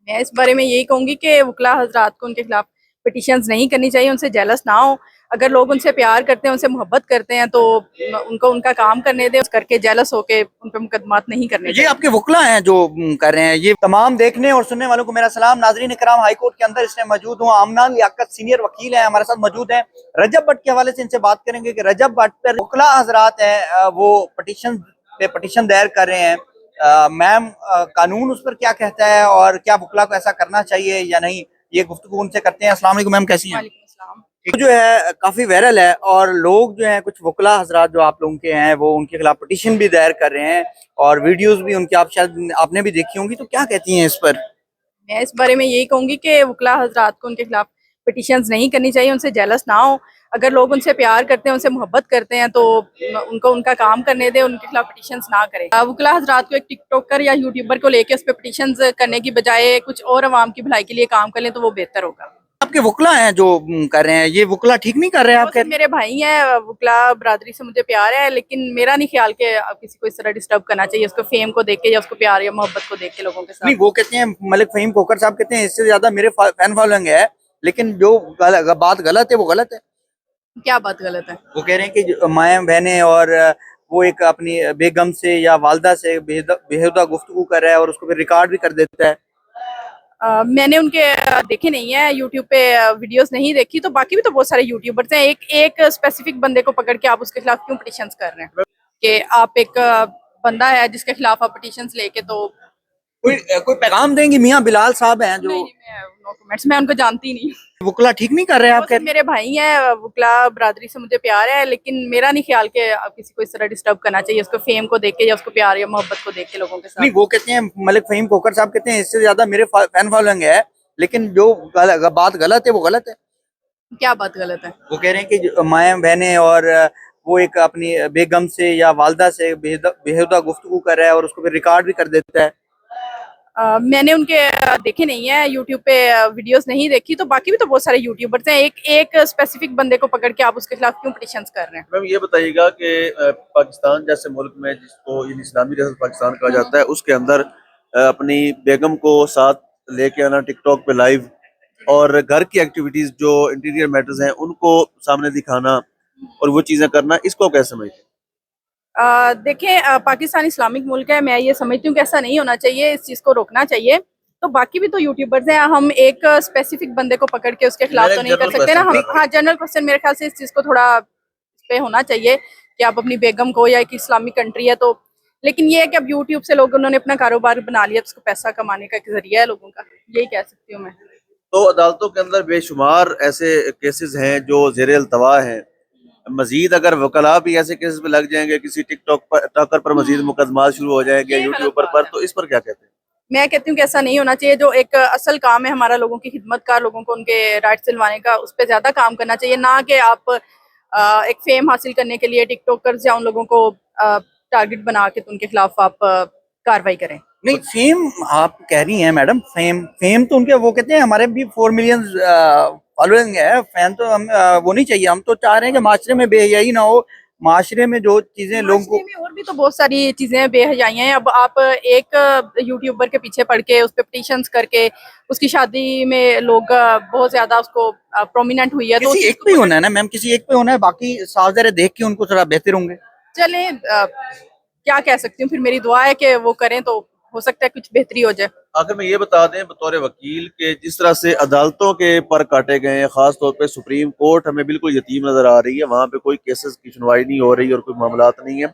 मैं इस बारे में यही कहूँगी कि वकला हजरात को उनके खिलाफ पिटिशंस नहीं करनी चाहिए, उनसे जेलस ना हो। अगर लोग उनसे प्यार करते हैं, उनसे मोहब्बत करते हैं तो उनको उनका काम करने दें, करके जेलस होके उन पर मुकदमात नहीं करने ये चाहिए। आपके वकला हैं जो कर रहे हैं। ये तमाम देखने और सुनने वालों को मेरा सलाम। नाजरीन इकराम, हाई कोर्ट के अंदर इसमें मौजूद हूँ। आमना लियाकत सीनियर वकील हैं, हमारे साथ मौजूद हैं। रजब भट्ट के हवाले से इनसे बात करेंगे कि रजब भट्ट पर वकला हजरात हैं वो पिटिशन दायर कर रहे हैं। मैम, कानून उस पर क्या कहता है और क्या वकला को ऐसा करना चाहिए या नहीं, ये गुफ्तगू उनसे करते हैं। अस्सलाम वालेकुम मैम, कैसी हैं? वालेकुम अस्सलाम। जो है काफी वायरल है और लोग जो हैं, कुछ वकला हजरात जो आप लोगों के हैं, वो उनके खिलाफ पिटीशन भी दायर कर रहे हैं और वीडियोस भी उनके आप शायद आपने भी देखी होंगी। तो क्या कहती हैं इस पर? मैं इस बारे में यही कहूँगी कि वकला हजरात को उनके खिलाफ पिटिशंस नहीं करनी चाहिए, उनसे जेलस ना हो। अगर लोग उनसे प्यार करते हैं, उनसे मोहब्बत करते हैं तो उनको उनका काम करने दें, उनके खिलाफ पिटिशंस ना करें। वकला हजरात को एक टिकटॉकर या यूट्यूबर को लेके उस पर पिटिशंस करने की बजाय कुछ और अवाम की भलाई के लिए काम कर लें तो वो बेहतर होगा। आपके वकला हैं जो कर रहे हैं, ये वकला ठीक नहीं कर रहे हैं वो आप सिर्फ मेरे भाई हैं, वकला बरादरी से मुझे प्यार है, लेकिन मेरा नहीं ख्याल कि किसी को इस तरह डिस्टर्ब करना चाहिए, उसको फेम को देख के या उसको प्यार या मोहब्बत को देख के लोगों के नहीं, साथ। वो कहते हैं, मलिक फहीम कोकर साहब कहते हैं इससे ज्यादा मेरे फैन फॉलोइंग है, लेकिन जो बात गलत है वो गलत है। क्या बात गलत है? वो कह रहे हैं कि माएँ बहनें और वो एक अपनी बेगम से या वालदा से बेहुदा गुफ्तगू कर रहा है और उसको फिर रिकॉर्ड भी कर देता है। मैंने उनके देखे नहीं है यूट्यूब पे, वीडियोस नहीं देखी। तो बाकी भी तो बहुत सारे यूट्यूबर्स हैं, एक एक स्पेसिफिक बंदे को पकड़ के आप उसके खिलाफ क्यों पिटिशंस कर रहे हैं? कि आप एक बंदा है जिसके खिलाफ आप पिटिशंस लेके तो कोई पैगाम देंगे? मियाँ बिलाल साहब हैं जो नहीं, मैं नो कमेंट्स, मैं उनको जानती ही नहीं। वकला ठीक नहीं कर रहे हैं वो आप सिर्फ मेरे भाई हैं, वकला बरादरी से मुझे प्यार है, लेकिन मेरा नहीं ख्याल कि किसी को इस तरह डिस्टर्ब करना चाहिए, उसको फेम को देख के या उसको प्यार या मोहब्बत को देख के लोगों के नहीं, साथ। वो कहते हैं, मलिक फहीम कोकर साहब कहते हैं इससे ज्यादा मेरे फैन फॉलोइंग है, लेकिन जो बात गलत है वो गलत है। क्या बात गलत है? वो कह रहे हैं कि माएँ बहनें और वो एक अपनी बेगम से या वालदा से बेहुदा गुफ्तगू कर रहा है और उसको फिर रिकॉर्ड भी कर देता है। मैंने उनके देखे नहीं है यूट्यूब पे, वीडियोस नहीं देखी। तो बाकी भी तो बहुत सारे यूट्यूबर्स हैं, एक एक स्पेसिफिक बंदे को पकड़ के आप उसके खिलाफ क्यों पिटिशंस कर रहे हैं? मैम ये बताइएगा कि पाकिस्तान जैसे मुल्क में, जिसको ये इस्लामी रियासत पाकिस्तान कहा जाता है, उसके अंदर अपनी बेगम को साथ लेके आना टिकटॉक पे लाइव, और घर की एक्टिविटीज जो इंटीरियर मैटर्स हैं उनको सामने दिखाना और वो चीजें करना, इसको कैसे समझते हैं? देखें, पाकिस्तान इस्लामिक मुल्क है, मैं ये समझती हूँ कि ऐसा नहीं होना चाहिए, इस चीज़ को रोकना चाहिए। तो बाकी भी तो यूट्यूबर्स हैं, हम एक स्पेसिफिक बंदे को पकड़ के उसके खिलाफ मैंने तो एक नहीं कर जनरल सकते ना क्वेश्चन हम। कर रहा हूँ। हाँ, जनरल क्वेश्चन मेरे ख्याल से इस चीज़ को थोड़ा इस पे होना चाहिए कि आप अपनी बेगम को, या एक इस्लामिक कंट्री है तो, लेकिन ये है कि अब यूट्यूब से लोग, उन्होंने अपना कारोबार बना लिया, तो उसको पैसा कमाने का एक जरिया है लोगों का, यही कह सकती हूँ मैं। तो अदालतों के अंदर बेशुमार ऐसे केसेस हैं जो ज़ेर अल्तवा हैं। मजीद अगर वकला भी ऐसे केसेस पे लग जाएंगे, किसी टिकटॉक पर टाकर पर मजीद मुकदमात शुरू हो जाएंगे, ये गलत यूट्यूबर बात पर, है। तो इस पर क्या कहते हैं? मैं कहती हूँ कि ऐसा नहीं होना चाहिए। जो एक असल काम है हमारा, लोगों की खिदमत का, लोगों को उनके राइट्स दिलवाने का, उस पर ज्यादा काम करना चाहिए, ना कि आप एक फेम हासिल करने के लिए टिकटॉकर्स या उन लोगों को टारगेट बना के तो उनके खिलाफ आप कार्रवाई करें। नहीं, फेम आप कह रही हैं मैडम, फेम फेम तो उनके, वो कहते हैं हमारे भी 4 मिलियन फॉलोइंग है। फैन तो हम वो नहीं चाहिए। हम तो चाह रहे हैं कि माशरे में बेहयाई ना हो, माशरे में जो चीजें लोगों को। माशरे में और भी तो बहुत सारी चीजें बेहयाइयाँ हैं। अब आप एक यूट्यूबर के पीछे पड़ के, उस पर पिटिशंस करके, उसकी शादी में लोग बहुत ज्यादा उसको प्रोमिनेंट हुई है तो किसी एक पे ही होना है ना मैम, किसी एक पे होना है, बाकी साफ ज़रा देख के उनको थोड़ा बेहतर होंगे। चलें, क्या कह सकती हूँ, फिर मेरी दुआ है कि वो करें तो हो सकता है कुछ बेहतरी हो जाए। आखिर में ये बता दें बतौर वकील के, जिस तरह से अदालतों के पर काटे गए हैं, खास तौर पे सुप्रीम कोर्ट हमें बिल्कुल यतीम नजर आ रही है, वहाँ पे कोई केसेस की सुनवाई नहीं हो रही और कोई मामलात नहीं है।